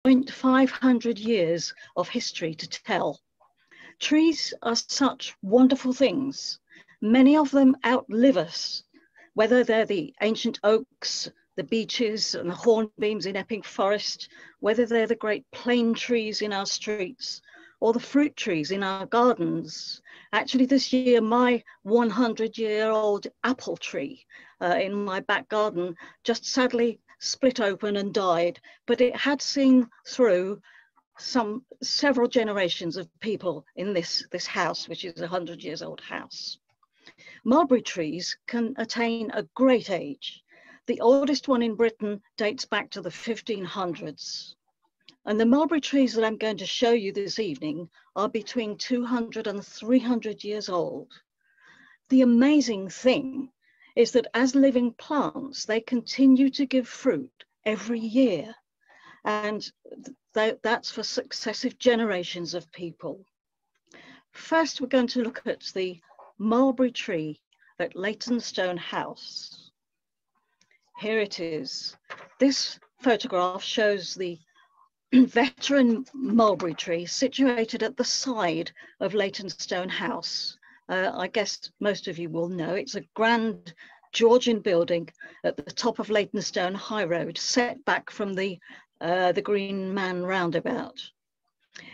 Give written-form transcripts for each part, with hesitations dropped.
500 years of history to tell. Trees are such wonderful things. Many of them outlive us, whether they're the ancient oaks, the beeches and the hornbeams in Epping Forest, whether they're the great plane trees in our streets, or the fruit trees in our gardens. Actually, this year, my 100-year-old apple tree in my back garden just sadly split open and died, but it had seen through several generations of people in this house, which is a 100-year-old house. Mulberry trees can attain a great age. The oldest one in Britain dates back to the 1500s. And the mulberry trees that I'm going to show you this evening are between 200 and 300 years old. The amazing thing is that as living plants, they continue to give fruit every year. And that's for successive generations of people. First, we're going to look at the mulberry tree at Leytonstone House. Here it is. This photograph shows the veteran mulberry tree situated at the side of Leytonstone House. I guess most of you will know it's a grand Georgian building at the top of Leytonstone High Road, set back from the Green Man roundabout.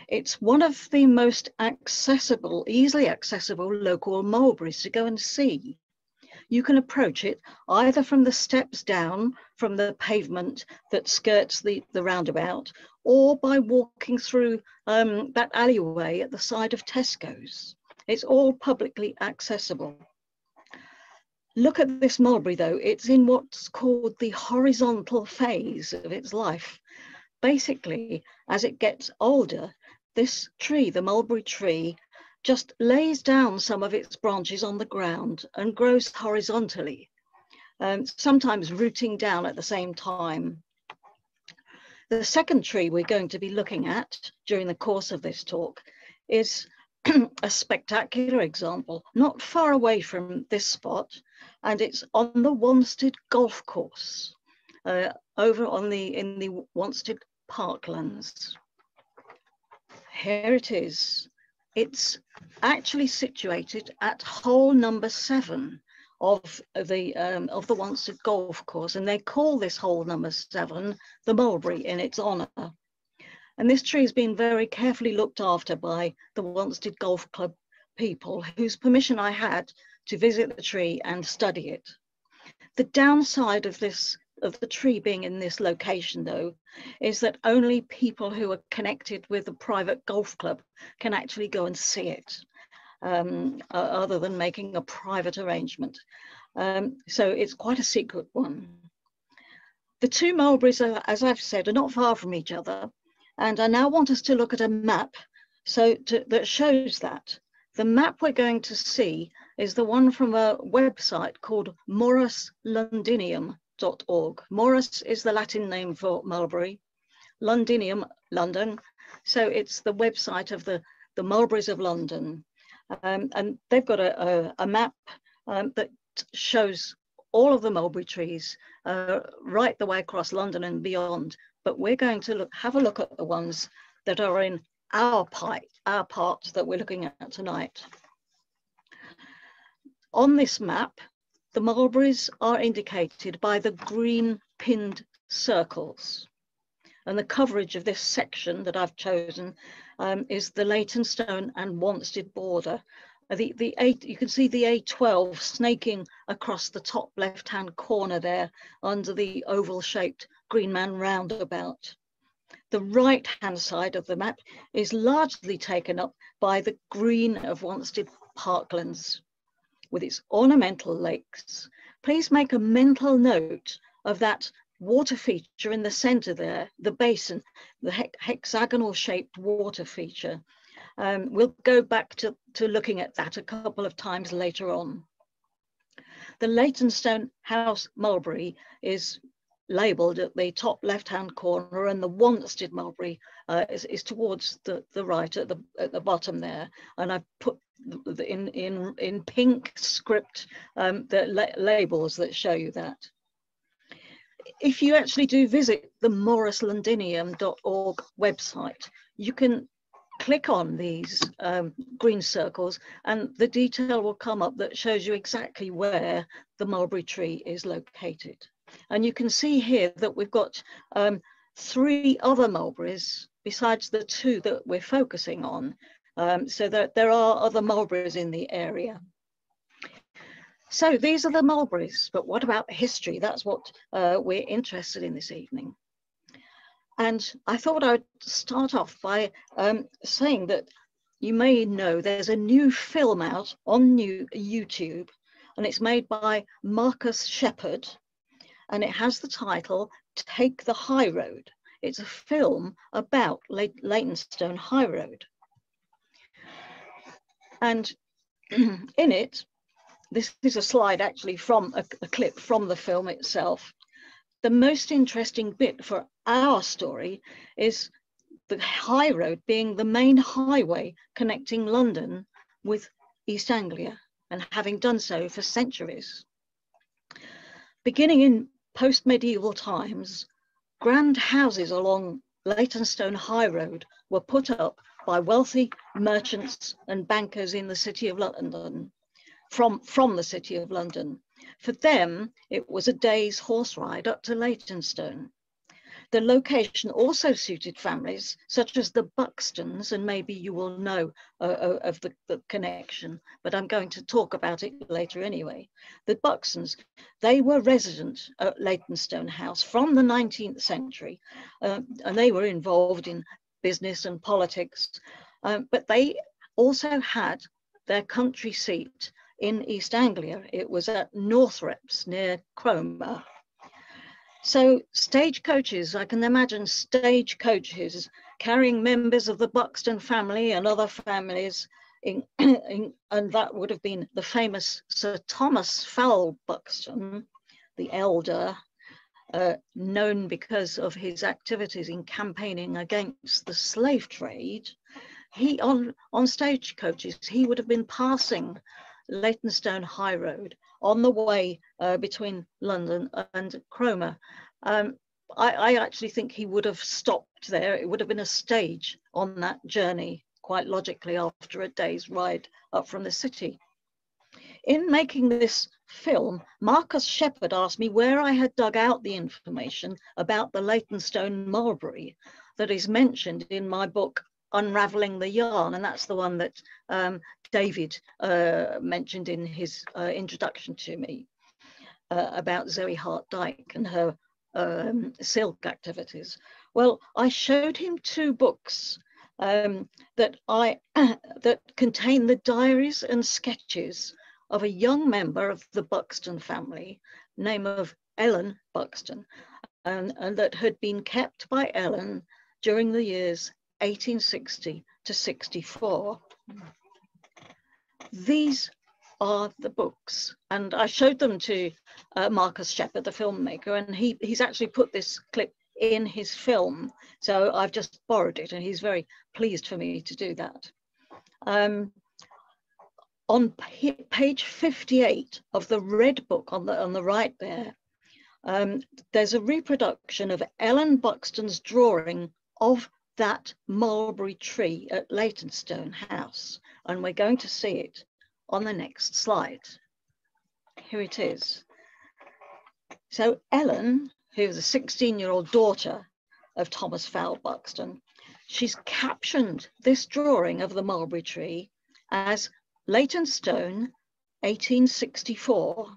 It's one of the most accessible, easily accessible local mulberries to go and see. You can approach it either from the steps down from the pavement that skirts the roundabout, or by walking through that alleyway at the side of Tesco's. It's all publicly accessible. Look at this mulberry though, it's in what's called the horizontal phase of its life. Basically, as it gets older, this tree, the mulberry tree, just lays down some of its branches on the ground and grows horizontally, sometimes rooting down at the same time. The second tree we're going to be looking at during the course of this talk is a spectacular example, not far away from this spot, and it's on the Wanstead golf course, over in the Wanstead parklands. Here it is. It's actually situated at hole number 7 of the Wanstead golf course, and they call this hole number 7 the mulberry in its honour. And this tree has been very carefully looked after by the Wanstead Golf Club people, whose permission I had to visit the tree and study it. The downside of the tree being in this location, though, is that only people who are connected with a private golf club can actually go and see it, other than making a private arrangement. So it's quite a secret one. The two mulberries, as I've said, are not far from each other. And I now want us to look at a map that shows that. The map we're going to see is the one from a website called moruslondinium.org. Morus is the Latin name for mulberry, Londinium, London. So it's the website of the mulberries of London. And they've got a map that shows all of the mulberry trees right the way across London and beyond. But we're going to have a look at the ones that are in our part that we're looking at tonight. On this map, the mulberries are indicated by the green pinned circles. And the coverage of this section that I've chosen is the Leytonstone and Wanstead border. You can see the A12 snaking across the top left-hand corner there under the oval-shaped Green Man roundabout. The right-hand side of the map is largely taken up by the green of Wanstead parklands with its ornamental lakes. Please make a mental note of that water feature in the center there, the basin, the hexagonal shaped water feature. We'll go back to looking at that a couple of times later on. The Leytonstone House mulberry is labelled at the top left-hand corner, and the Wanstead mulberry is towards the right at the bottom there. And I've put in pink script the labels that show you that. if you actually do visit the morrislondinium.org website, you can click on these green circles and the detail will come up that shows you exactly where the mulberry tree is located. And you can see here that we've got 3 other mulberries besides the 2 that we're focusing on, so that there are other mulberries in the area. So these are the mulberries, but what about history? That's what we're interested in this evening. And I thought I'd start off by saying that you may know there's a new film out on YouTube, and it's made by Marcus Shepherd, and it has the title Take the High Road. It's a film about Leytonstone High Road. And in it, this is a slide actually from a clip from the film itself. The most interesting bit for our story is the high road being the main highway connecting London with East Anglia, and having done so for centuries. Beginning in post-medieval times, grand houses along Leytonstone High Road were put up by wealthy merchants and bankers in the city of London, from the city of London. For them, it was a day's horse ride up to Leytonstone. The location also suited families such as the Buxtons, and maybe you will know of the connection, but I'm going to talk about it later anyway. The Buxtons, they were resident at Leytonstone House from the 19th century, and they were involved in business and politics, but they also had their country seat in East Anglia. It was at Northreps near Cromer. So stagecoaches, I can imagine stagecoaches carrying members of the Buxton family and other families, and that would have been the famous Sir Thomas Fowell Buxton, the elder, known because of his activities in campaigning against the slave trade. He, on stagecoaches, he would have been passing Leytonstone High Road on the way between London and Cromer. I actually think he would have stopped there. It would have been a stage on that journey, quite logically, after a day's ride up from the city. In making this film, Marcus Shepherd asked me where I had dug out the information about the Leytonstone mulberry that is mentioned in my book, Unraveling the Yarn, and that's the one that David mentioned in his introduction to me about Zoe Hart-Dyke and her silk activities. Well, I showed him 2 books that contain the diaries and sketches of a young member of the Buxton family, name of Ellen Buxton, and that had been kept by Ellen during the years 1860 to 64. These are the books, and I showed them to Marcus Shepherd, the filmmaker, and he's actually put this clip in his film, so I've just borrowed it, and he's very pleased for me to do that. On page 58 of the red book on the right there, there's a reproduction of Ellen Buxton's drawing of that mulberry tree at Leytonstone House, and we're going to see it on the next slide. Here it is. So Ellen, who is a 16-year-old daughter of Thomas Fowell Buxton, she's captioned this drawing of the mulberry tree as Leytonstone 1864,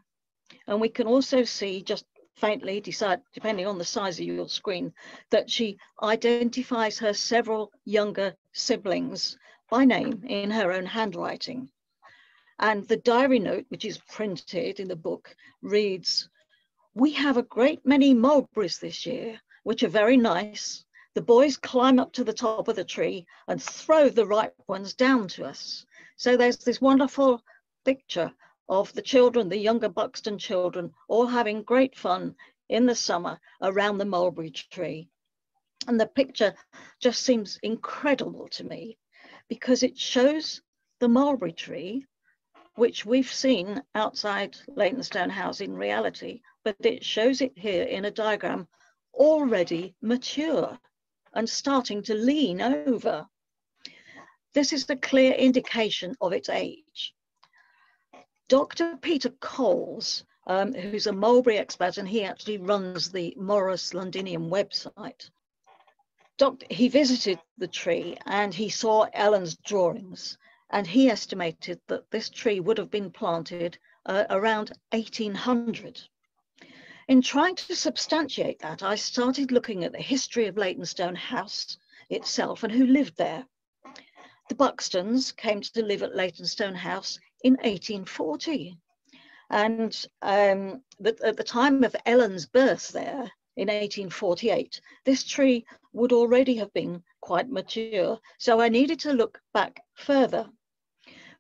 and we can also see, just faintly, depending on the size of your screen, that she identifies her several younger siblings by name in her own handwriting. And the diary note, which is printed in the book, reads, "We have a great many mulberries this year, which are very nice. The boys climb up to the top of the tree and throw the ripe ones down to us." So there's this wonderful picture of the children, the younger Buxton children, all having great fun in the summer around the mulberry tree. And the picture just seems incredible to me because it shows the mulberry tree, which we've seen outside Leytonstone House in reality, but it shows it here in a diagram already mature and starting to lean over. This is a clear indication of its age. Dr. Peter Coles, who's a mulberry expert, and he actually runs the Morris Londinium website. He visited the tree and he saw Ellen's drawings, and he estimated that this tree would have been planted around 1800. In trying to substantiate that, I started looking at the history of Leytonstone House itself and who lived there. The Buxtons came to live at Leytonstone House in 1840. And at the time of Ellen's birth there in 1848, this tree would already have been quite mature. So I needed to look back further.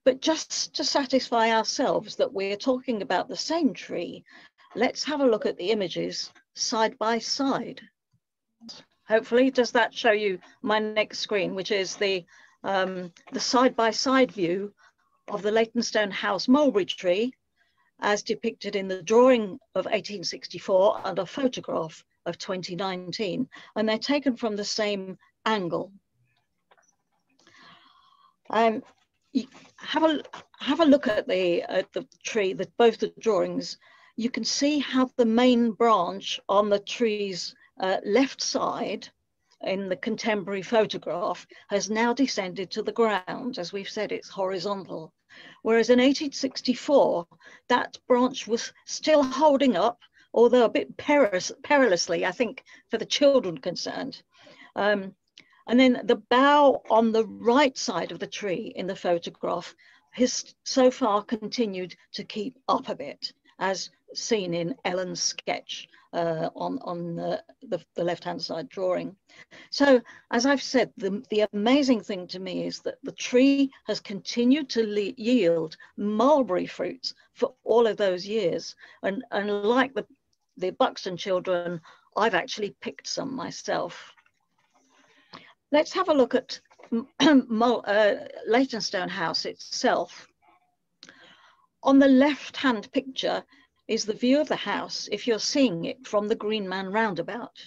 But just to satisfy ourselves that we're talking about the same tree, let's have a look at the images side by side. Hopefully, does that show you my next screen, which is the side-by-side view of the Leytonstone House mulberry tree as depicted in the drawing of 1864 and a photograph of 2019, and they're taken from the same angle. You have a look at the tree, both the drawings. You can see how the main branch on the tree's left side in the contemporary photograph has now descended to the ground. As we've said, it's horizontal. Whereas in 1864, that branch was still holding up, although a bit perilously, I think, for the children concerned. And then the bough on the right side of the tree in the photograph has so far continued to keep up a bit, as seen in Ellen's sketch on the left-hand side drawing. So, as I've said, the amazing thing to me is that the tree has continued to yield mulberry fruits for all of those years. And like the Buxton children, I've actually picked some myself. Let's have a look at Leytonstone House itself. On the left-hand picture is the view of the house if you're seeing it from the Green Man roundabout.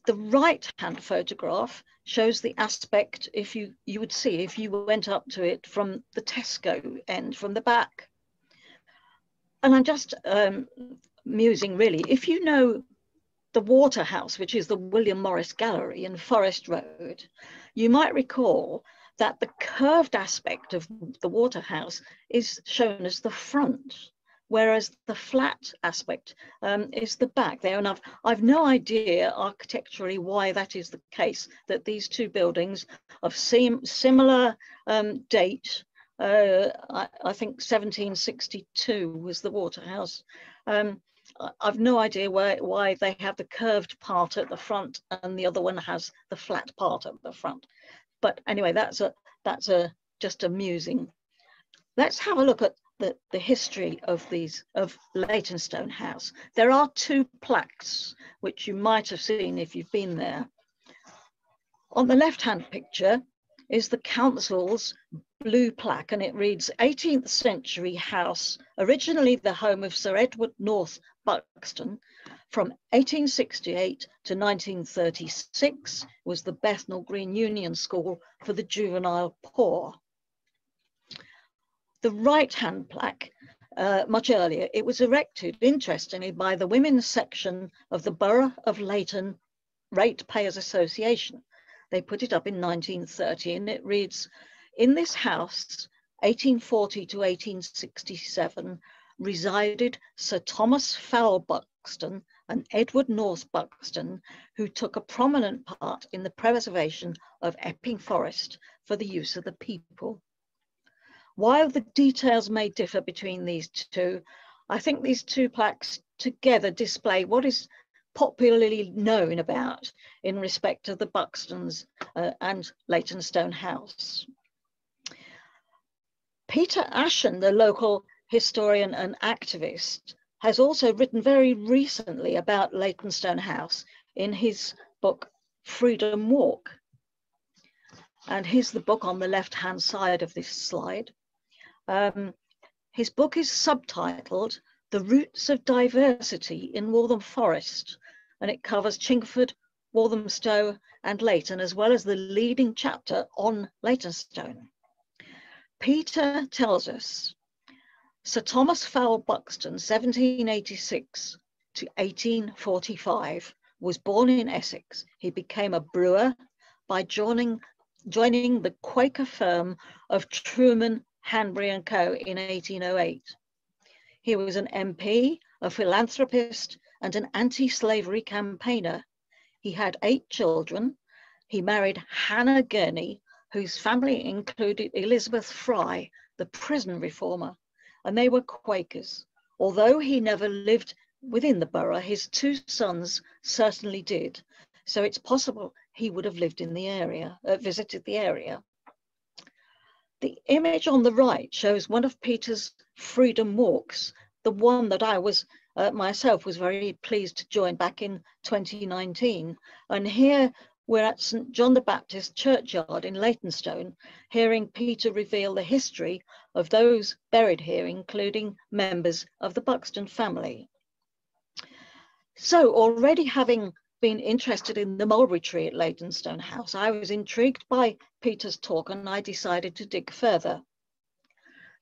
The right-hand photograph shows the aspect you would see if you went up to it from the Tesco end, from the back. And I'm just musing really, if you know the Waterhouse, which is the William Morris Gallery in Forest Road, you might recall that the curved aspect of the Waterhouse is shown as the front, whereas the flat aspect is the back there. And I've no idea architecturally why that is the case, that these two buildings of similar date, I think 1762 was the Waterhouse. I've no idea why they have the curved part at the front and the other one has the flat part at the front. But anyway, that's just amusing. Let's have a look at the history of Leytonstone House. There are two plaques which you might have seen if you've been there. On the left-hand picture is the council's blue plaque, and it reads 18th century house, originally the home of Sir Edward North Buxton. From 1868 to 1936 was the Bethnal Green Union School for the juvenile poor. The right-hand plaque, much earlier, it was erected, interestingly, by the women's section of the Borough of Leyton Ratepayers Association. They put it up in 1930, and it reads, in this house, 1840 to 1867, resided Sir Thomas Fowle Buxton and Edward North Buxton, who took a prominent part in the preservation of Epping Forest for the use of the people. While the details may differ between these two, I think these two plaques together display what is popularly known about in respect of the Buxtons and Leytonstone House. Peter Ashen, the local historian and activist, has also written very recently about Leytonstone House in his book, Freedom Walk. And here's the book on the left-hand side of this slide. His book is subtitled The Roots of Diversity in Waltham Forest, and it covers Chingford, Walthamstow and Leyton, as well as the leading chapter on Leytonstone. Peter tells us, Sir Thomas Fowell Buxton, 1786 to 1845, was born in Essex. He became a brewer by joining the Quaker firm of Truman, Hanbury and Co. in 1808. He was an MP, a philanthropist, and an anti-slavery campaigner. He had 8 children. He married Hannah Gurney, whose family included Elizabeth Fry, the prison reformer, and they were Quakers. Although he never lived within the borough, his 2 sons certainly did. So it's possible he would have lived in the area, visited the area. The image on the right shows one of Peter's freedom walks, the one that I was myself was very pleased to join back in 2019. And here we're at St. John the Baptist churchyard in Leytonstone, hearing Peter reveal the history of those buried here, including members of the Buxton family. So already having been interested in the mulberry tree at Leytonstone House, I was intrigued by Peter's talk and I decided to dig further.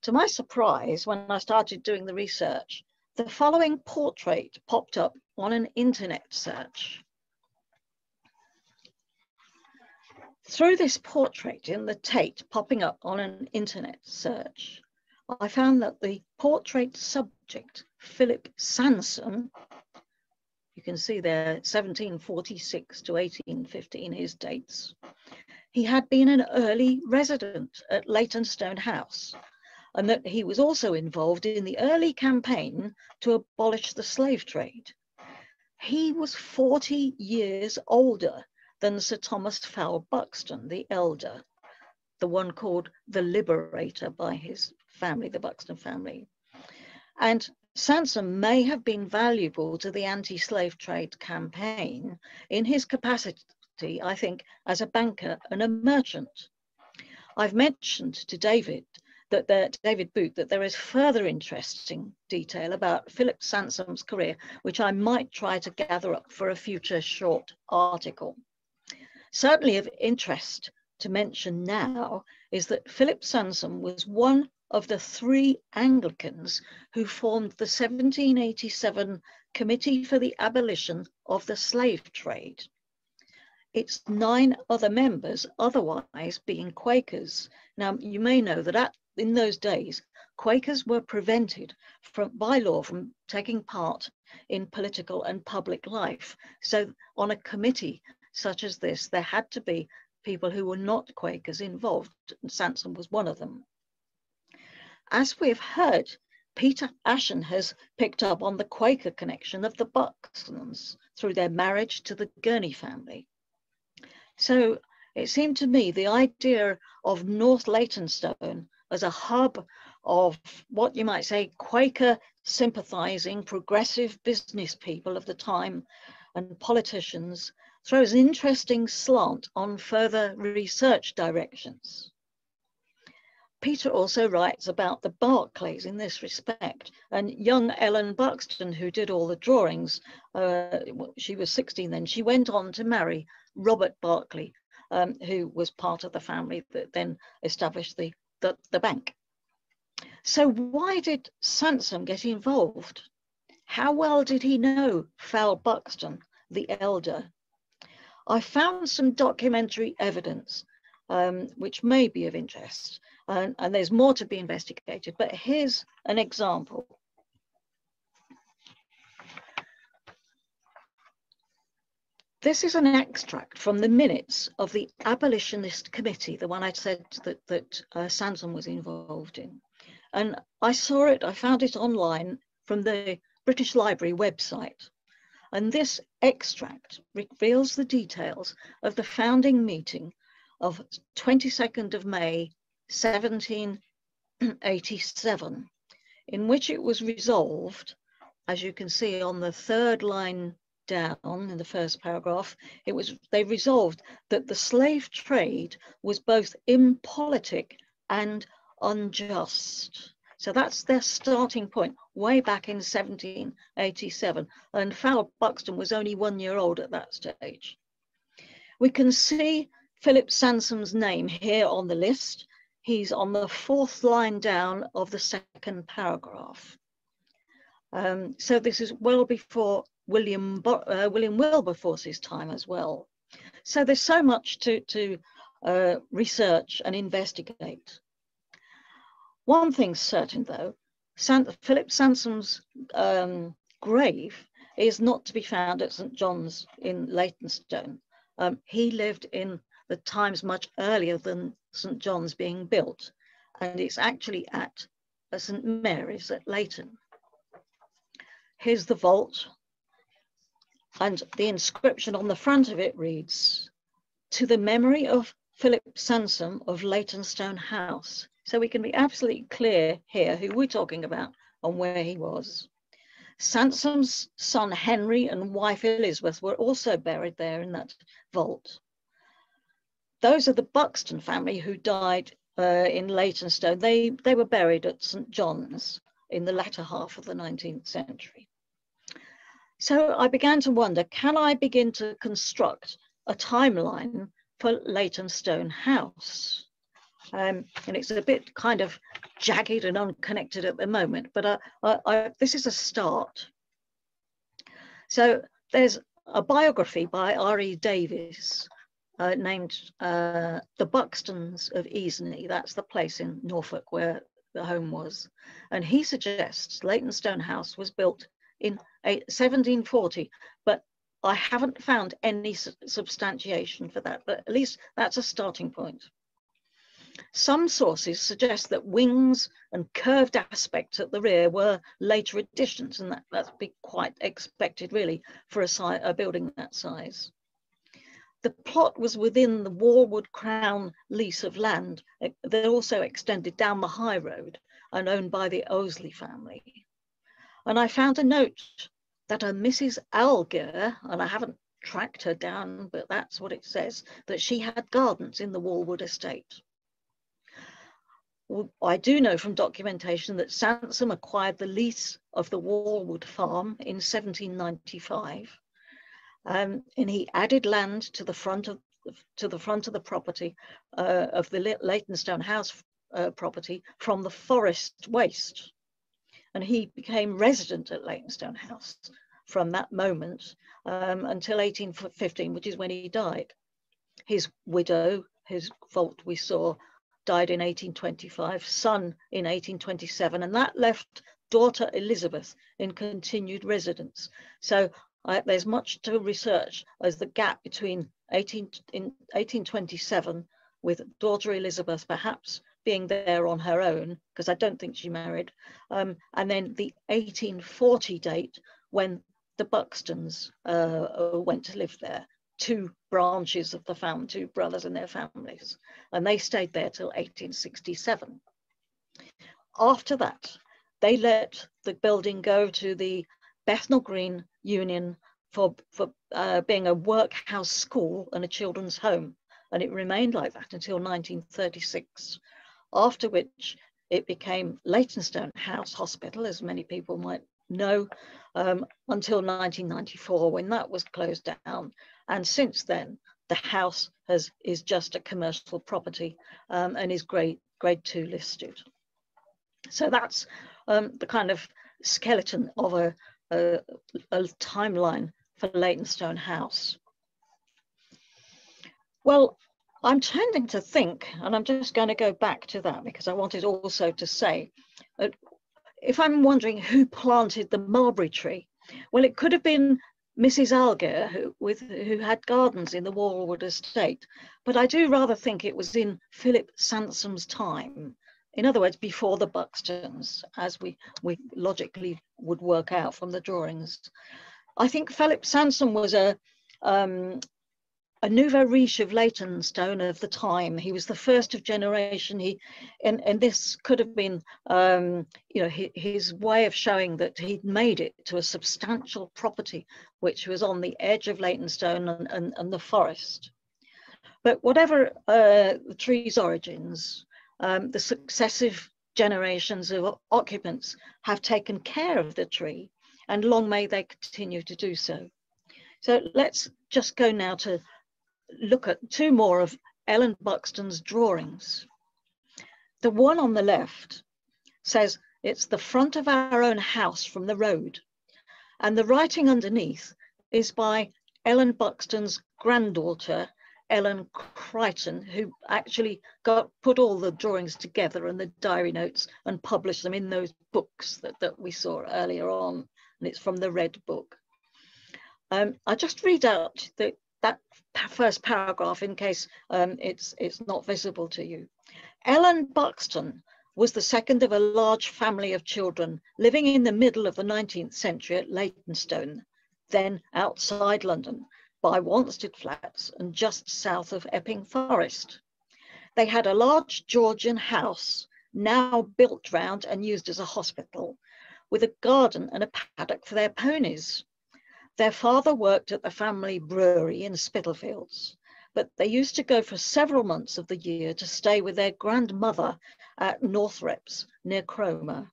To my surprise, when I started doing the research, the following portrait popped up on an internet search. Through this portrait in the Tate popping up on an internet search, I found that the portrait subject, Philip Sansom, you can see there 1746 to 1815, his dates, he had been an early resident at Leytonstone House, and that he was also involved in the early campaign to abolish the slave trade. He was 40 years older than Sir Thomas Fowell Buxton, the elder, the one called the Liberator by his family, the Buxton family. And Sansom may have been valuable to the anti-slave trade campaign in his capacity, I think, as a banker and a merchant. I've mentioned to David Boot that there is further interesting detail about Philip Sansom's career, which I might try to gather up for a future short article. Certainly of interest to mention now is that Philip Sansom was one of the 3 Anglicans who formed the 1787 Committee for the Abolition of the Slave Trade. Its 9 other members otherwise being Quakers. Now, you may know that in those days, Quakers were prevented by law from taking part in political and public life. So on a committee such as this, there had to be people who were not Quakers involved, and Sansom was one of them. As we've heard, Peter Ashen has picked up on the Quaker connection of the Buxtons through their marriage to the Gurney family. So it seemed to me the idea of North Leytonstone as a hub of what you might say Quaker sympathizing progressive business people of the time and politicians throws an interesting slant on further research directions. Peter also writes about the Barclays in this respect, and young Ellen Buxton, who did all the drawings, she was 16 then, she went on to marry Robert Barclay, who was part of the family that then established the bank. So why did Sansom get involved? How well did he know Fowell Buxton, the elder? I found some documentary evidence which may be of interest, and there's more to be investigated, but here's an example. This is an extract from the minutes of the Abolitionist Committee, the one I said that Sansom was involved in. And I found it online from the British Library website. And this extract reveals the details of the founding meeting of 22nd of May, 1787, in which it was resolved, as you can see on the 3rd line down in the first paragraph, they resolved that the slave trade was both impolitic and unjust. So that's their starting point, way back in 1787. And Fowl Buxton was only 1 year old at that stage. We can see Philip Sansom's name here on the list. He's on the 4th line down of the 2nd paragraph. So this is well before William Wilberforce's time as well. So there's so much to research and investigate. One thing's certain though, Philip Sansom's grave is not to be found at St. John's in Leytonstone. He lived in the times much earlier than St. John's being built, and it's actually at St. Mary's at Leyton. Here's the vault, and the inscription on the front of it reads, "To the memory of Philip Sansom of Leytonstone House." So we can be absolutely clear here who we're talking about and where he was. Sansom's son Henry and wife Elizabeth were also buried there in that vault. Those are the Buxton family who died in Leytonstone. They were buried at St. John's in the latter half of the 19th century. So I began to wonder, can I begin to construct a timeline for Leytonstone House? And it's a bit kind of jagged and unconnected at the moment, but this is a start. So there's a biography by R.E. Davies named The Buxtons of Easney. That's the place in Norfolk where the home was. And he suggests Leytonstone House was built in 1740, but I haven't found any substantiation for that, but at least that's a starting point. Some sources suggest that wings and curved aspects at the rear were later additions, and that's be quite expected really for a building that size. The plot was within the Warwood Crown lease of land that also extended down the high road and owned by the Owsley family. And I found a note that a Mrs. Alger, and I haven't tracked her down, but that's what it says, that she had gardens in the Warwood estate. Well, I do know from documentation that Sansom acquired the lease of the Warwood farm in 1795, and he added land to the front of the property of the Leytonstone House property from the forest waste, and he became resident at Leytonstone House from that moment until 1815, which is when he died. His widow, his vault we saw, died in 1825, son in 1827, and that left daughter Elizabeth in continued residence. So there's much to research as the gap between 1827 with daughter Elizabeth perhaps being there on her own, because I don't think she married, and then the 1840 date when the Buxtons went to live there. 2 branches of the family, 2 brothers and their families, and they stayed there till 1867. After that, they let the building go to the Bethnal Green Union for being a workhouse school and a children's home, and it remained like that until 1936, after which it became Leytonstone House Hospital, as many people might know, until 1994 when that was closed down. And since then, the house is just a commercial property and is grade 2 listed. So that's the kind of skeleton of a timeline for Leytonstone House. Well, I'm tending to think, and I'm just going to go back to that because I wanted also to say, if I'm wondering who planted the mulberry tree, well, it could have been Mrs. Alger, who had gardens in the Warwood estate, but I do rather think it was in Philip Sansom's time. In other words, before the Buxtons, as we logically would work out from the drawings. I think Philip Sansom was a nouveau riche of Leytonstone of the time. He was the first of generation. And this could have been, his way of showing that he'd made it to a substantial property, which was on the edge of Leytonstone and the forest. But whatever the tree's origins, the successive generations of occupants have taken care of the tree, and long may they continue to do so. So let's just go now to look at two more of Ellen Buxton's drawings. The one on the left says, "It's the front of our own house from the road." And the writing underneath is by Ellen Buxton's granddaughter, Ellen Crichton, who actually put all the drawings together and the diary notes and published them in those books that we saw earlier on. And it's from the Red Book. I'll just read out that first paragraph in case it's not visible to you. Ellen Buxton was the second of a large family of children living in the middle of the 19th century at Leytonstone, then outside London, by Wanstead Flats and just south of Epping Forest. They had a large Georgian house, now built round and used as a hospital, with a garden and a paddock for their ponies. Their father worked at the family brewery in Spitalfields, but they used to go for several months of the year to stay with their grandmother at Northreps near Cromer.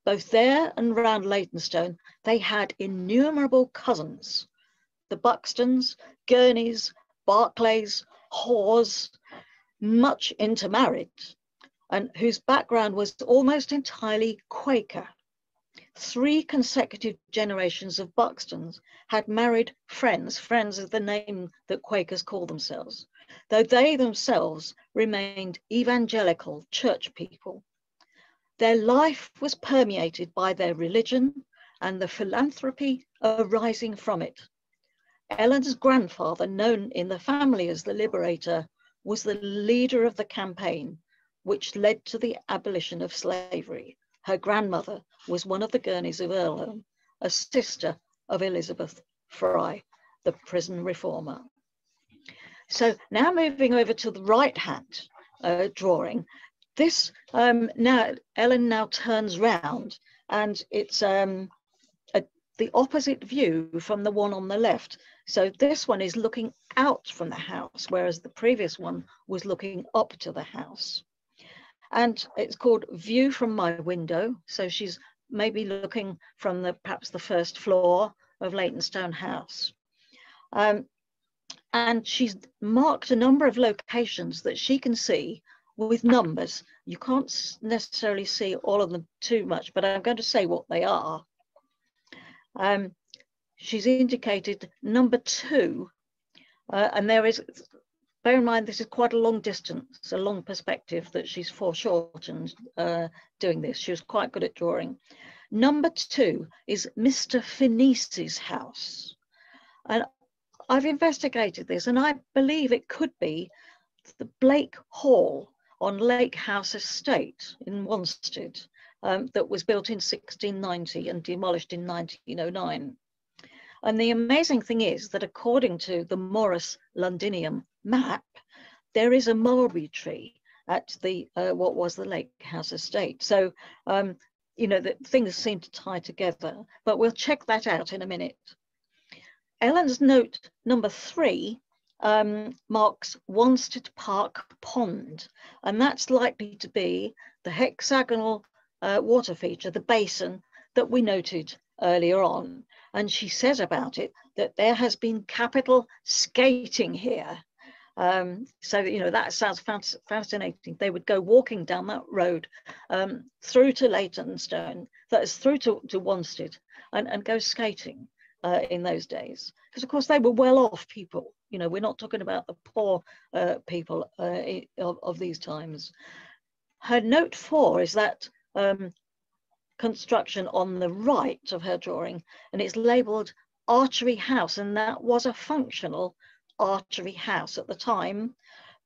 Both there and round Leytonstone, they had innumerable cousins, the Buxtons, Gurneys, Barclays, Hawes, much intermarried, and whose background was almost entirely Quaker. 3 consecutive generations of Buxtons had married friends of the name that Quakers call themselves, though they themselves remained evangelical church people. Their life was permeated by their religion and the philanthropy arising from it. Ellen's grandfather, known in the family as the Liberator, was the leader of the campaign which led to the abolition of slavery. Her grandmother was one of the Gurneys of Earlham, a sister of Elizabeth Fry, the prison reformer. So now moving over to the right-hand drawing, this now Ellen now turns round, and it's the opposite view from the one on the left. So this one is looking out from the house, whereas the previous one was looking up to the house. And it's called View from My Window. So she's maybe looking from perhaps the first floor of Leytonstone House. And she's marked a number of locations that she can see with numbers. You can't necessarily see all of them too much, but I'm going to say what they are. She's indicated number 2, and there is, bear in mind, this is quite a long distance, a long perspective that she's foreshortened doing this. She was quite good at drawing. Number 2 is Mr. Finese's house. And I've investigated this, and I believe it could be the Blake Hall on Lake House Estate in Wanstead that was built in 1690 and demolished in 1909. And the amazing thing is that according to the Morris Londinium map, there is a mulberry tree at the what was the Lake House Estate. So, you know, that things seem to tie together, but we'll check that out in a minute. Ellen's note number 3 marks Wanstead Park Pond, and that's likely to be the hexagonal water feature, the basin that we noted earlier on. And she says about it that there has been capital skating here. So, you know, that sounds fascinating. They would go walking down that road through to Leytonstone, that is through to Wanstead, and go skating in those days. Because, of course, they were well-off people. You know, we're not talking about the poor people of these times. Her note 4 is that construction on the right of her drawing, and it's labelled Archery House, and that was a functional archery house at the time.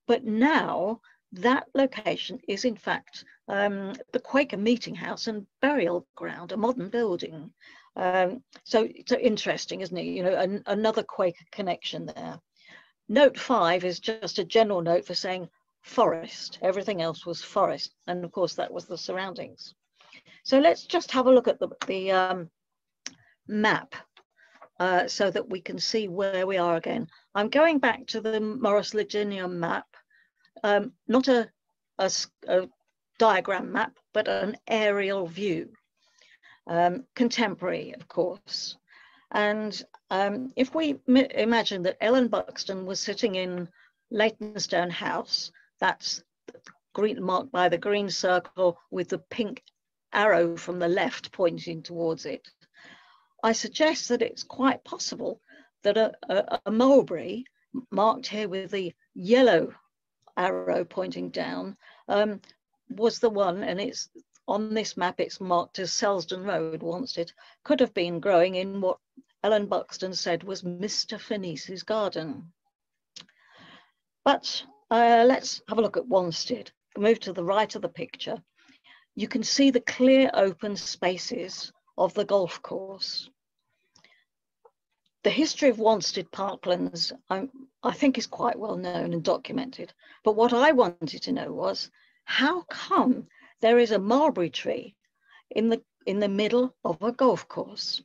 But now that location is in fact the Quaker meeting house and burial ground, a modern building. So interesting, isn't it? You know, another Quaker connection there. Note 5 is just a general note for saying forest. Everything else was forest, and of course that was the surroundings. So let's just have a look at the map so that we can see where we are again. I'm going back to the Morris Londinium map, not a diagram map, but an aerial view, contemporary, of course. And if we imagine that Ellen Buxton was sitting in Leytonstone House, that's green, marked by the green circle with the pink arrow from the left pointing towards it, I suggest that it's quite possible that a mulberry, marked here with the yellow arrow pointing down, was the one, and it's on this map, it's marked as Selsdon Road, Wanstead, could have been growing in what Ellen Buxton said was Mr. Finese's garden. But let's have a look at Wanstead. Move to the right of the picture. You can see the clear open spaces of the golf course. The history of Wanstead parklands, I think, is quite well known and documented. But what I wanted to know was, how come there is a mulberry tree in the middle of a golf course?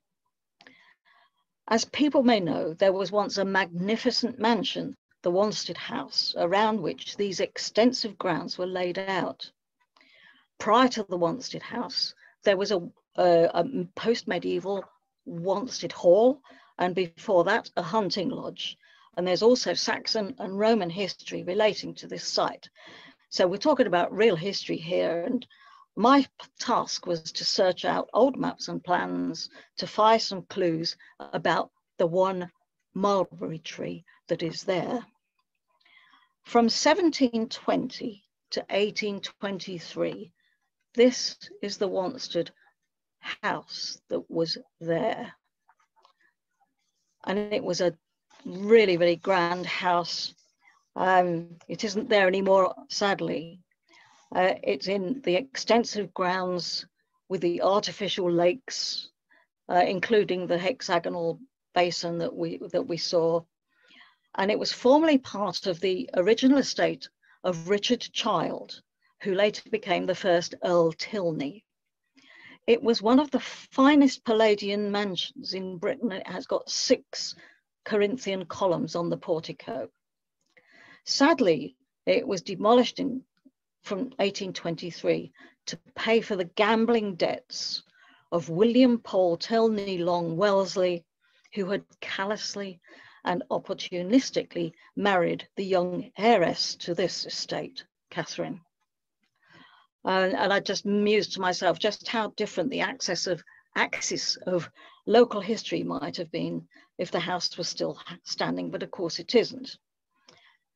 As people may know, there was once a magnificent mansion, the Wanstead House, around which these extensive grounds were laid out. Prior to the Wanstead House, there was a post-medieval Wanstead Hall, and before that, a hunting lodge. And there's also Saxon and Roman history relating to this site. So we're talking about real history here, and my task was to search out old maps and plans to find some clues about the one mulberry tree that is there. From 1720 to 1823, this is the Wanstead house that was there. And it was a really, really grand house. It isn't there anymore, sadly. It's in the extensive grounds with the artificial lakes, including the hexagonal basin that we saw. And it was formerly part of the original estate of Richard Child, who later became the first Earl Tilney. It was one of the finest Palladian mansions in Britain. It has got 6 Corinthian columns on the portico. Sadly, it was demolished from 1823 to pay for the gambling debts of William Paul Tilney Long Wellesley, who had callously and opportunistically married the young heiress to this estate, Catherine. And I just mused to myself just how different the axis of local history might have been if the house was still standing, but of course it isn't.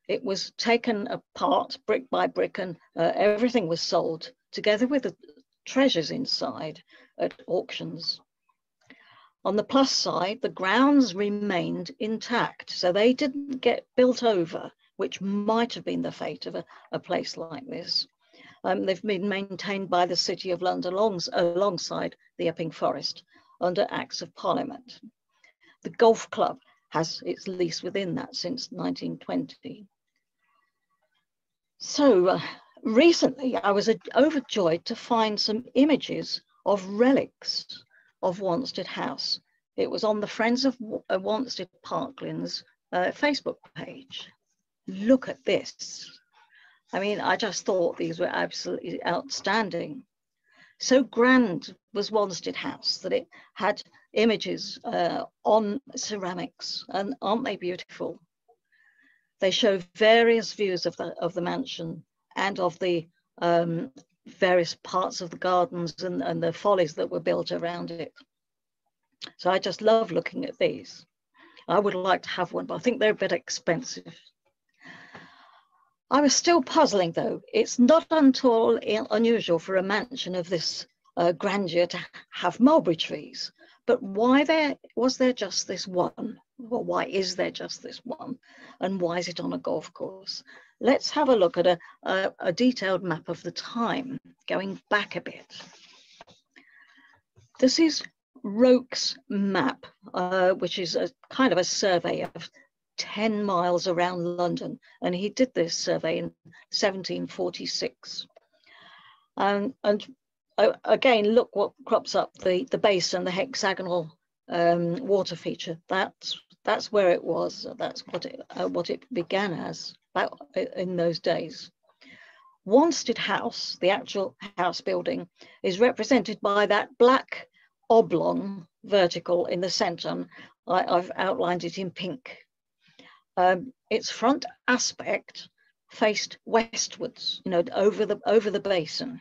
It was taken apart brick by brick, and everything was sold together with the treasures inside at auctions. On the plus side, the grounds remained intact, so they didn't get built over, which might have been the fate of a place like this. They've been maintained by the City of London alongside the Epping Forest under Acts of Parliament. The golf club has its lease within that since 1920. So recently I was overjoyed to find some images of relics of Wanstead House. It was on the Friends of Wanstead Parklands Facebook page. Look at this. I mean, I just thought these were absolutely outstanding. So grand was Wanstead House that it had images on ceramics, and aren't they beautiful? They show various views of the mansion and of the various parts of the gardens and the follies that were built around it. So I just love looking at these. I would like to have one, but I think they're a bit expensive. I was still puzzling though. It's not at all unusual for a mansion of this grandeur to have mulberry trees, but why was there just this one? Well, why is there just this one? And why is it on a golf course? Let's have a look at a detailed map of the time, going back a bit. This is Roke's map, which is a kind of a survey of 10 miles around London, and he did this survey in 1746. And again, look what crops up, the base and the hexagonal water feature. That's where it was. That's what it began as in those days. Wanstead House, the actual house building, is represented by that black oblong vertical in the centre, and I've outlined it in pink. Its front aspect faced westwards, over the basin,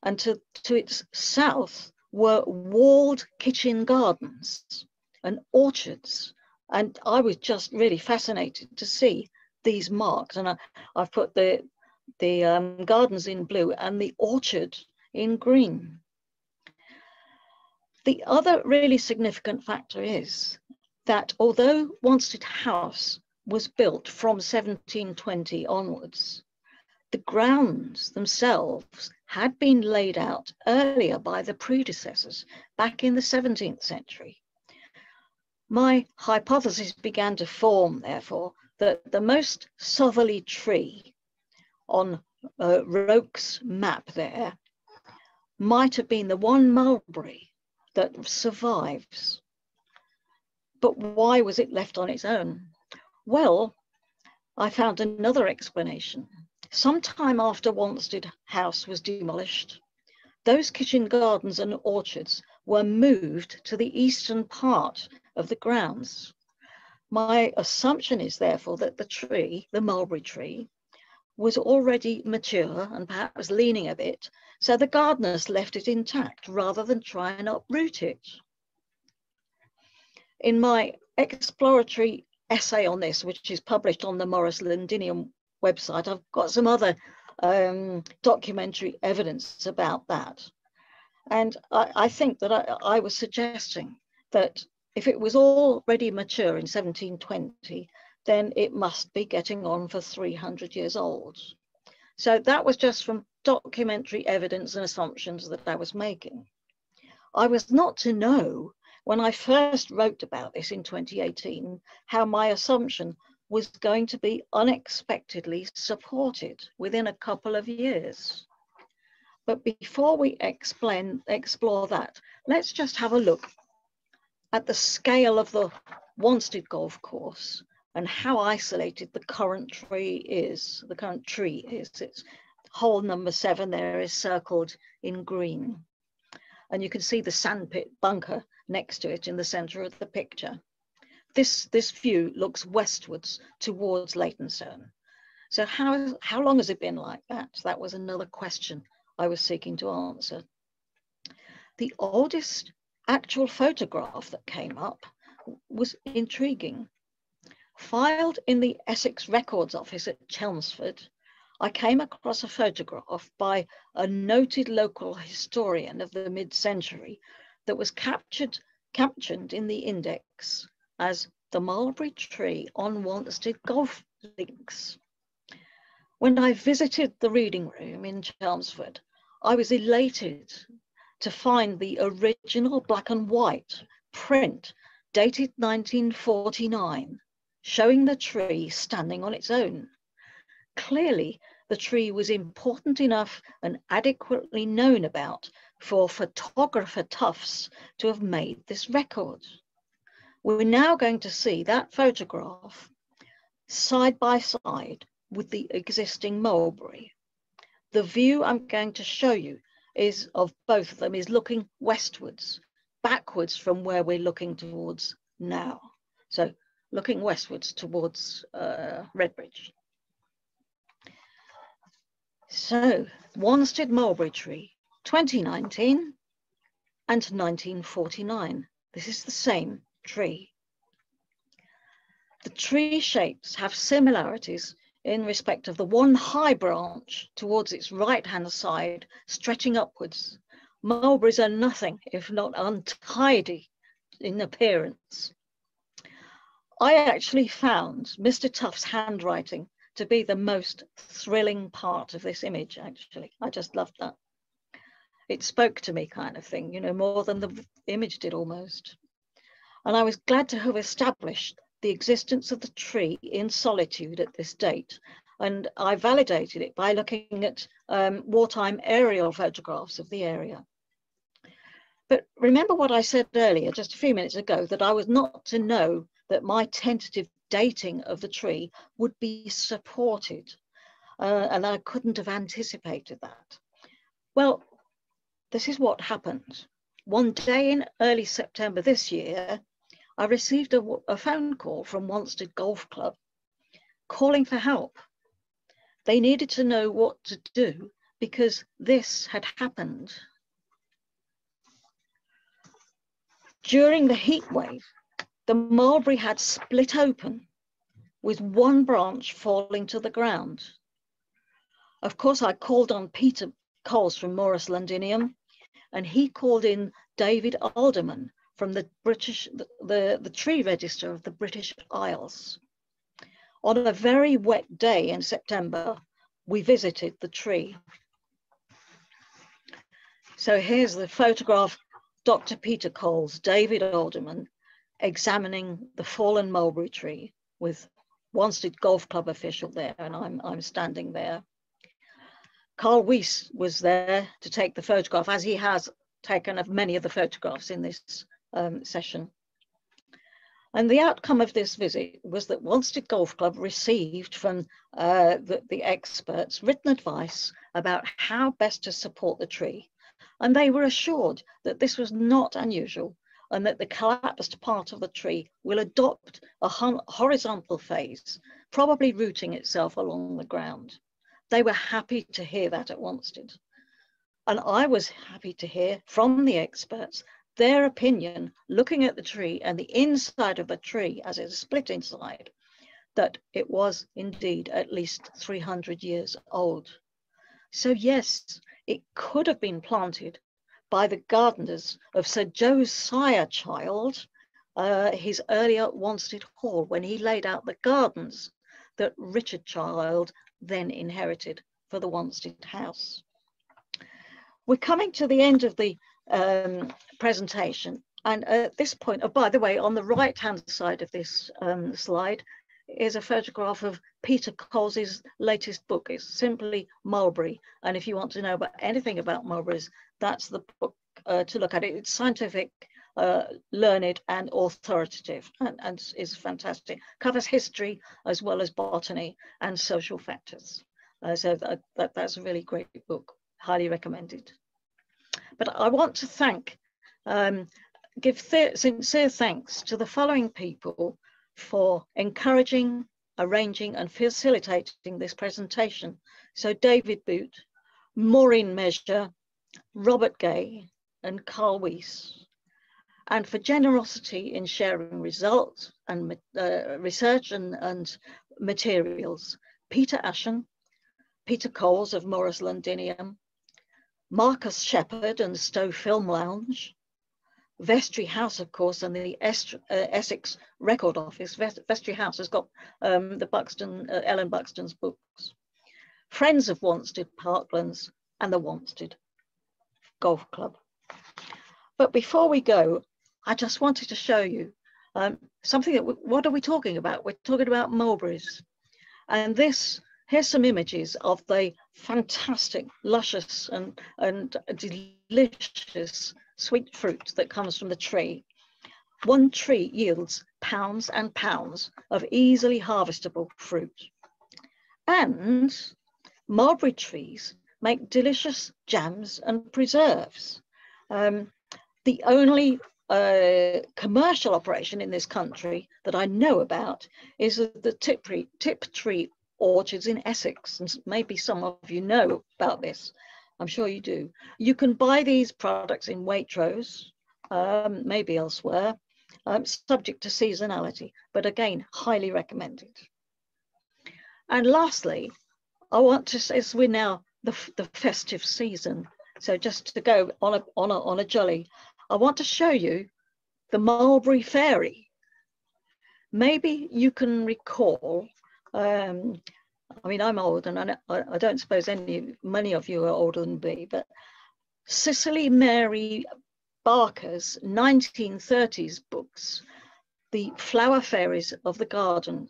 and to its south were walled kitchen gardens and orchards. And I was just really fascinated to see these marks. And I've put the gardens in blue and the orchard in green. The other really significant factor is that although Wanstead House was built from 1720 onwards, the grounds themselves had been laid out earlier by the predecessors back in the 17th century. My hypothesis began to form, therefore, that the most southerly tree on Roke's map there might have been the one mulberry that survives. But why was it left on its own? Well, I found another explanation. Sometime after Wanstead House was demolished, those kitchen gardens and orchards were moved to the eastern part of the grounds. My assumption is therefore that the tree, the mulberry tree, was already mature and perhaps leaning a bit, so the gardeners left it intact rather than try and uproot it. In my exploratory essay on this, which is published on the Morris Londinium website, I've got some other documentary evidence about that. And I think that I was suggesting that if it was already mature in 1720, then it must be getting on for 300 years old. So that was just from documentary evidence and assumptions that I was making. I was not to know when I first wrote about this in 2018, how my assumption was going to be unexpectedly supported within a couple of years. But before we explore that, let's just have a look at the scale of the Wanstead golf course and how isolated the current tree is. It's hole number 7 there is circled in green. And you can see the sandpit bunker next to it in the center of the picture. This view looks westwards towards Leytonstone. So how long has it been like that? That was another question I was seeking to answer. The oldest actual photograph that came up was intriguing. Filed in the Essex Records Office at Chelmsford, I came across a photograph by a noted local historian of the mid-century that was captioned in the index as the mulberry tree on Wanstead golf links. When I visited the reading room in Chelmsford, I was elated to find the original black and white print dated 1949, showing the tree standing on its own. Clearly, the tree was important enough and adequately known about for photographer Tufts to have made this record. We're now going to see that photograph side by side with the existing mulberry. The view I'm going to show you is of both of them is looking westwards, backwards from where we're looking towards now. So looking westwards towards Redbridge. So Wanstead mulberry tree, 2019 and 1949. This is the same tree. The tree shapes have similarities in respect of the one high branch towards its right-hand side stretching upwards. Mulberries are nothing if not untidy in appearance. I actually found Mr. Tufts' handwriting to be the most thrilling part of this image, actually. I just loved that. It spoke to me kind of thing, more than the image did almost. And I was glad to have established the existence of the tree in solitude at this date. And I validated it by looking at wartime aerial photographs of the area. But remember what I said earlier, just a few minutes ago, that I was not to know that my tentative dating of the tree would be supported. and I couldn't have anticipated that. Well, this is what happened. One day in early September this year, I received a phone call from Wanstead Golf Club calling for help. They needed to know what to do because this had happened. During the heat wave, the mulberry had split open with one branch falling to the ground. Of course, I called on Peter Coles from Morris Londinium, and he called in David Alderman from the tree register of the British Isles. On a very wet day in September, we visited the tree. So here's the photograph, Dr. Peter Coles, David Alderman, examining the fallen mulberry tree with Wanstead Golf Club official there, and I'm standing there. Carl Weiss was there to take the photograph, as he has taken of many of the photographs in this session. And the outcome of this visit was that Wanstead Golf Club received from the experts written advice about how best to support the tree. And they were assured that this was not unusual and that the collapsed part of the tree will adopt a horizontal phase, probably rooting itself along the ground. They were happy to hear that at Wanstead. And I was happy to hear from the experts their opinion, looking at the tree and the inside of the tree as it's split inside, that it was indeed at least 300 years old. So yes, it could have been planted by the gardeners of Sir Josiah Child, his earlier Wanstead Hall, when he laid out the gardens that Richard Child then inherited for the Wanstead house. We're coming to the end of the presentation, and at this point, oh, by the way, on the right hand side of this slide is a photograph of Peter Coles's latest book. It's simply Mulberry, and if you want to know about anything about mulberries, that's the book to look at. It's scientific, learned and authoritative, and is fantastic. Covers history as well as botany and social factors. So that's a really great book, highly recommended. But I want to give sincere thanks to the following people for encouraging, arranging and facilitating this presentation. So David Boot, Maureen Measure, Robert Gay and Carl Weiss, and for generosity in sharing results and research and materials, Peter Ashen, Peter Coles of Morris Londinium, Marcus Shepherd and Stowe Film Lounge, Vestry House, of course, and the Essex Record Office. Vestry House has got the Buxton, Ellen Buxton's books, Friends of Wanstead Parklands, and the Wanstead Golf Club. But before we go, I just wanted to show you something that, what are we talking about? We're talking about mulberries. And here's some images of the fantastic, luscious and delicious sweet fruit that comes from the tree. One tree yields pounds and pounds of easily harvestable fruit. And mulberry trees make delicious jams and preserves. The only commercial operation in this country that I know about is the tip tree orchards in Essex, and maybe some of you know about this. I'm sure you do. You can buy these products in Waitrose, maybe elsewhere, subject to seasonality, but again, highly recommended. And lastly, I want to say, as we're now the festive season, so just to go on a jolly, I want to show you the Mulberry Fairy. Maybe you can recall, I mean, I'm old, and I don't suppose many of you are older than me, but Cicely Mary Barker's 1930s books, The Flower Fairies of the Garden.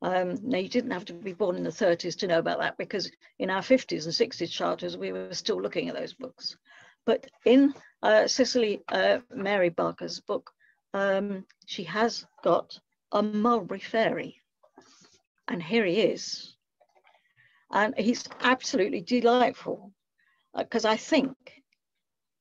Now, you didn't have to be born in the 30s to know about that, because in our 50s and 60s charters, we were still looking at those books. But in Cicely Mary Barker's book, she has got a mulberry fairy. And here he is. And he's absolutely delightful, because I think,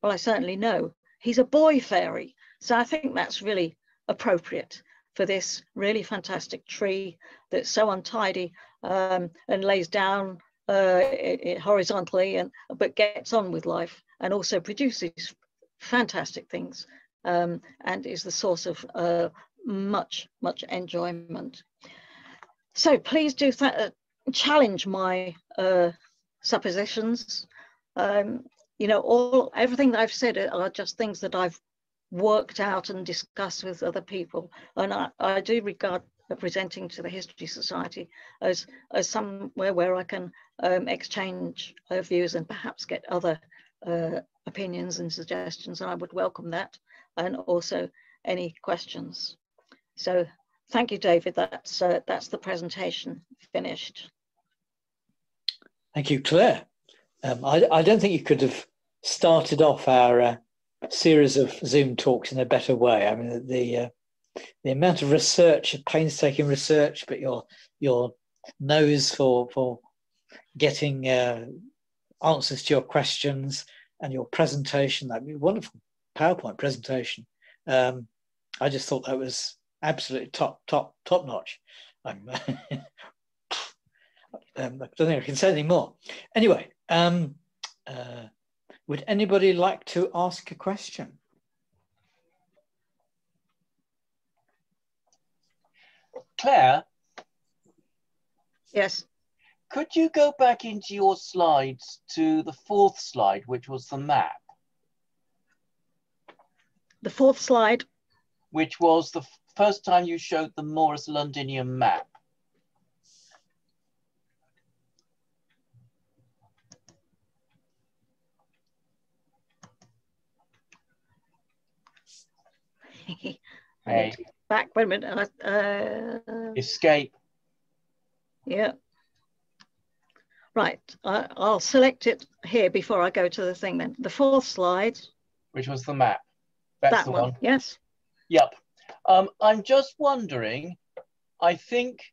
well, I certainly know, he's a boy fairy. So I think that's really appropriate for this really fantastic tree that's so untidy, and lays down horizontally, but gets on with life, and also produces fantastic things, and is the source of much enjoyment. So please do challenge my suppositions. You know, everything that I've said are just things that I've worked out and discussed with other people, and I do regard presenting to the History Society as somewhere where I can exchange views and perhaps get other opinions and suggestions, and I would welcome that, and also any questions. So thank you, David. That's the presentation finished. Thank you, Claire. I don't think you could have started off our series of Zoom talks in a better way. I mean, the amount of research, painstaking research, but your nose for getting answers to your questions, and your presentation, that wonderful PowerPoint presentation. I just thought that was absolutely top notch. I don't think I can say any more. Anyway, would anybody like to ask a question? Claire? Yes. Could you go back into your slides to the 4th slide, which was the map? The 4th slide? Which was the first time you showed the Morris Londinium map. Hey. Back, wait a minute. Escape. Yeah. Right, I'll select it here before I go to the thing then. The 4th slide. Which was the map. That's that the one. Yes. Yep. I'm just wondering, I think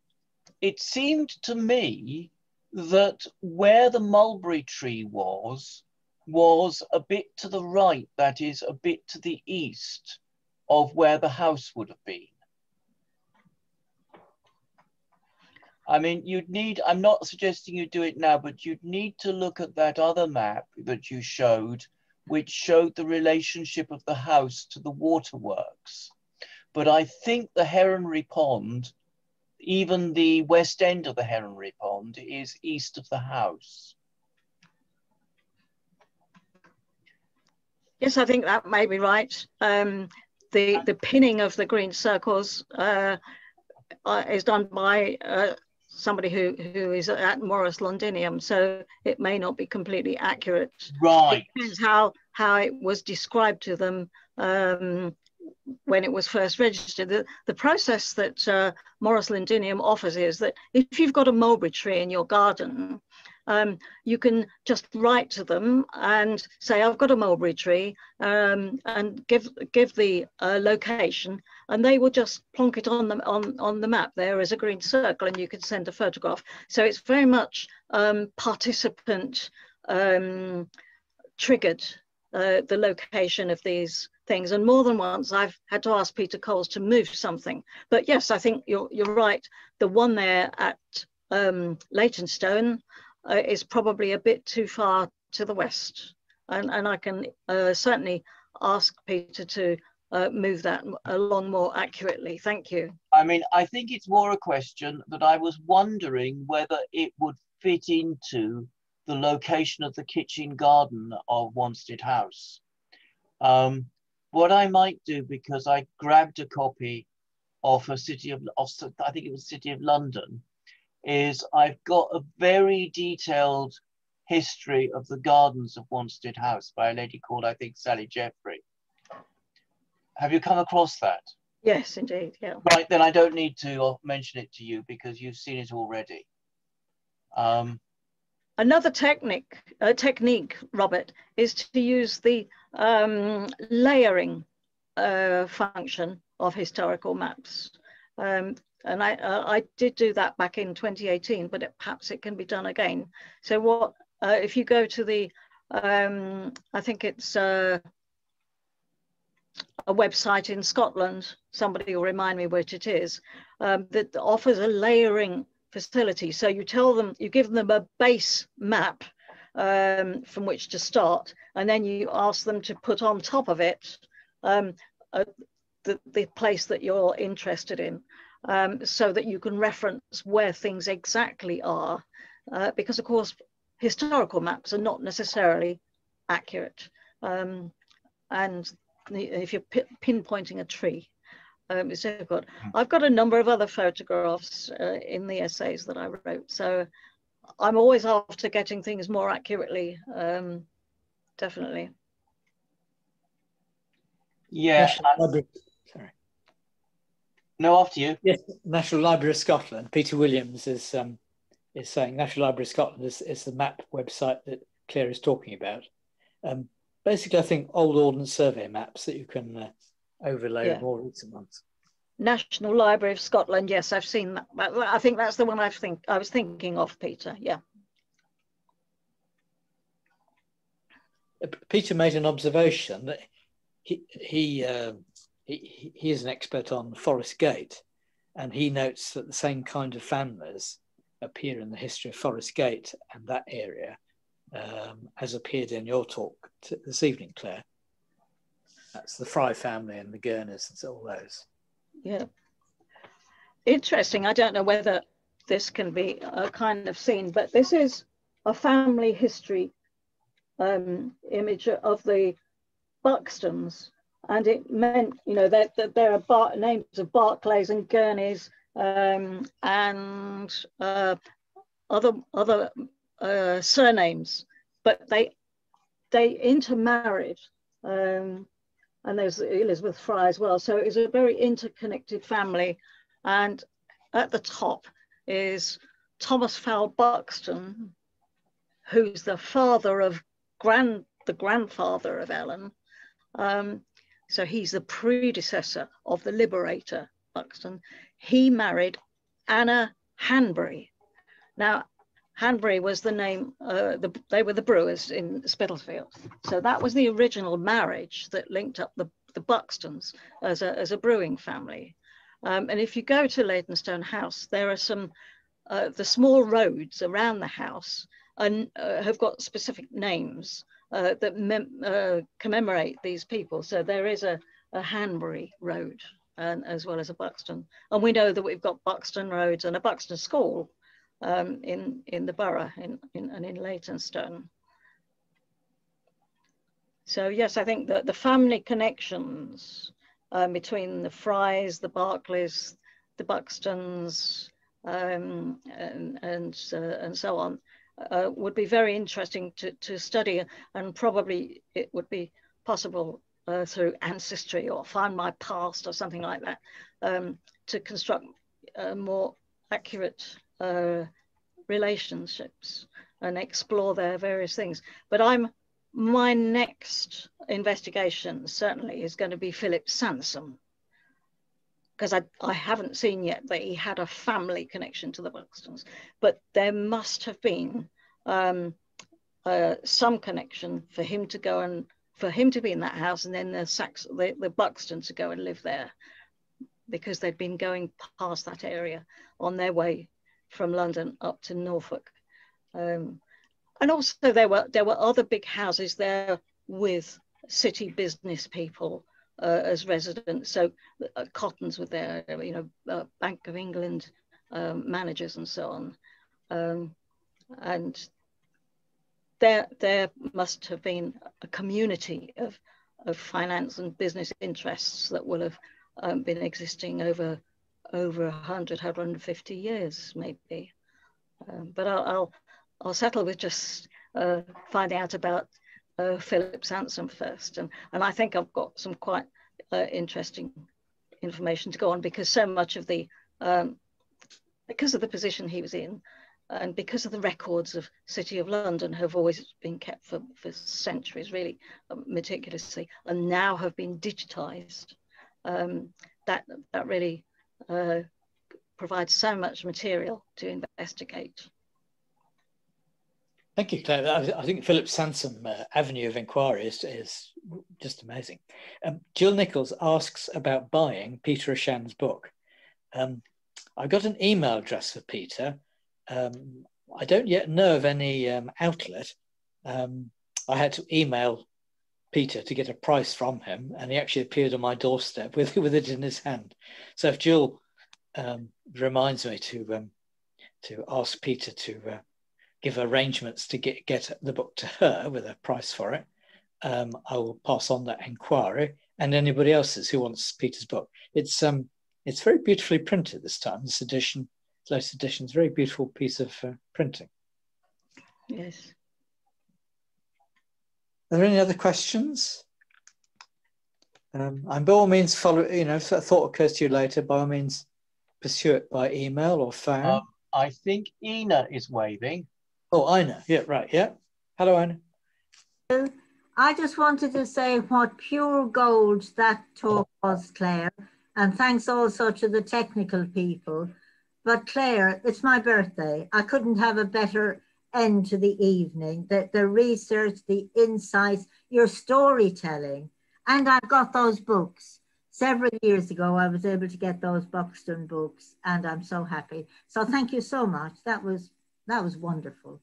it seemed to me that where the mulberry tree was a bit to the right, that is a bit to the east of where the house would have been. I mean, I'm not suggesting you do it now, but you'd need to look at that other map that you showed, which showed the relationship of the house to the waterworks. But I think the Heronry Pond, even the west end of the Heronry Pond, is east of the house. Yes, I think that may be right. The pinning of the green circles is done by somebody who is at Morris Londinium, so it may not be completely accurate. Right. It depends how it was described to them when it was first registered. The process that Morris Londinium offers is that if you've got a mulberry tree in your garden, you can just write to them and say, I've got a mulberry tree, and give the location, and they will just plonk it on the map there as a green circle, and you can send a photograph. So it's very much participant triggered, the location of these things. And more than once I've had to ask Peter Coles to move something. But yes, I think you're right. The one there at Leytonstone is probably a bit too far to the west, and I can certainly ask Peter to move that along more accurately. Thank you. I mean, I think it's more a question that I was wondering whether it would fit into the location of the kitchen garden of Wanstead House. What I might do, because I grabbed a copy of I think it was City of London, is I've got a very detailed history of the gardens of Wanstead House by a lady called, I think, Sally Jeffrey. Have you come across that? Yes, indeed, yeah. Right, then I don't need to mention it to you because you've seen it already. Another technique, Robert, is to use the layering function of historical maps. And I did do that back in 2018, but perhaps it can be done again. So what, if you go to the, I think it's a website in Scotland, somebody will remind me which it is, that offers a layering facility. So you tell them, you give them a base map from which to start, and then you ask them to put on top of it the place that you're interested in, so that you can reference where things exactly are, because of course historical maps are not necessarily accurate, and if you're pinpointing a tree, it's difficult. I've got a number of other photographs in the essays that I wrote, so I'm always after getting things more accurately, definitely. Yeah. Sorry. No, after you. Yes, National Library of Scotland. Peter Williams is saying National Library of Scotland is the map website that Claire is talking about. Basically, I think old Ordnance Survey maps that you can overlay more recent ones. National Library of Scotland. Yes, I've seen that. I think that's the one I was thinking of, Peter. Yeah. Peter made an observation that he is an expert on Forest Gate, and he notes that the same kind of families appear in the history of Forest Gate and that area, as appeared in your talk this evening, Claire. That's the Fry family and the Gurners and all those. Yeah. Interesting. I don't know whether this can be kind of seen, but this is a family history image of the Buxtons, and it meant, you know, that there are names of Barclays and Gurneys, and other surnames, but they intermarried, and there's Elizabeth Fry as well. So it's a very interconnected family, and at the top is Thomas Fowle Buxton, who's the father of the grandfather of Ellen. So he's the predecessor of the liberator Buxton. He married Anna Hanbury. Now, Hanbury was the name, they were the brewers in Spitalfields. So that was the original marriage that linked up the Buxtons as a brewing family. And if you go to Leytonstone House, there are some, the small roads around the house and have got specific names that commemorate these people. So there is a Hanbury Road, and as well as a Buxton. And we know that we've got Buxton Roads and a Buxton School in the borough and in Leytonstone. So yes, I think that the family connections between the Frys, the Barclays, the Buxtons, and so on, would be very interesting to study, and probably it would be possible through ancestry or Find My Past or something like that, to construct more accurate relationships and explore their various things. But my next investigation certainly is going to be Philip Sansom, because I haven't seen yet that he had a family connection to the Buxtons, but there must have been some connection for him to go and for him to be in that house, and then the Buxtons to go and live there, because they'd been going past that area on their way from London up to Norfolk. And also there were other big houses there with city business people as residents. So Cottons were there, you know, Bank of England managers and so on. And there must have been a community of finance and business interests that will have been existing over 100, 150 years, maybe. But I'll settle with just finding out about Philip Sansom first. And I think I've got some quite interesting information to go on, because so much of because of the position he was in, and because of the records of City of London have always been kept for centuries, really meticulously, and now have been digitized, that really provides so much material to investigate. Thank you, Claire. I think Philip Sansom avenue of inquiry is just amazing. Jill Nichols asks about buying Peter Ashan's book. I got an email address for Peter. I don't yet know of any outlet. I had to email Peter to get a price from him, and he actually appeared on my doorstep with it in his hand. So if Jill reminds me to ask Peter to give arrangements to get the book to her with a price for it, I will pass on that inquiry, and anybody else's who wants Peter's book. It's very beautifully printed this time. This edition, latest edition, is a very beautiful piece of printing. Yes. Are there any other questions? And by all means, follow. If a thought occurs to you later, by all means, pursue it by email or phone. I think Ina is waving. Oh, Ina. Yeah, right. Yeah. Hello, Ina. I just wanted to say what pure gold that talk was, Claire, and thanks also to the technical people. But Claire, it's my birthday. I couldn't have a better end to the evening. The research, the insights, your storytelling. And I've got those books. Several years ago, I was able to get those Buxton books, and I'm so happy. So thank you so much. That was wonderful.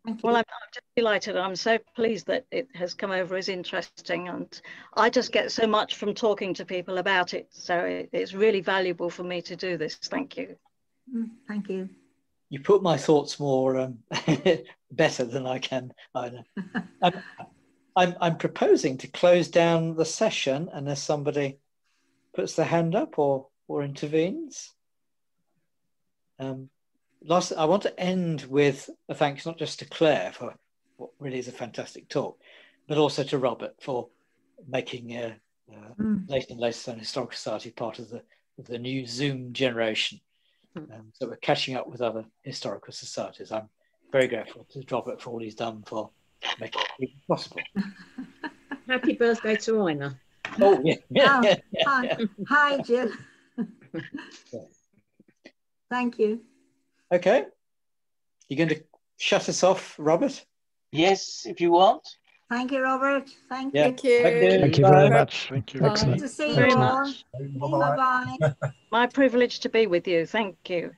Thank you. Well, I'm just delighted. I'm so pleased that it has come over as interesting, and I just get so much from talking to people about it. So it's really valuable for me to do this. Thank you. Thank you. You put my thoughts more better than I can, Ina. I'm proposing to close down the session unless somebody puts their hand up or intervenes. Last, I want to end with a thanks not just to Claire for what really is a fantastic talk, but also to Robert for making Leyton&Leytonstone Historical Society part of the new Zoom generation. So we're catching up with other historical societies. I'm very grateful to Robert for all he's done for making it possible. Happy birthday to Ina. Oh, yeah. Hi, Jill. Thank you. Okay. You're going to shut us off, Robert? Yes, if you want. Thank you, Robert. Thank Yeah. you. Thank you. Thank you very much. Thank you. Good Excellent. to see you Very all. much. Bye-bye. My privilege to be with you. Thank you.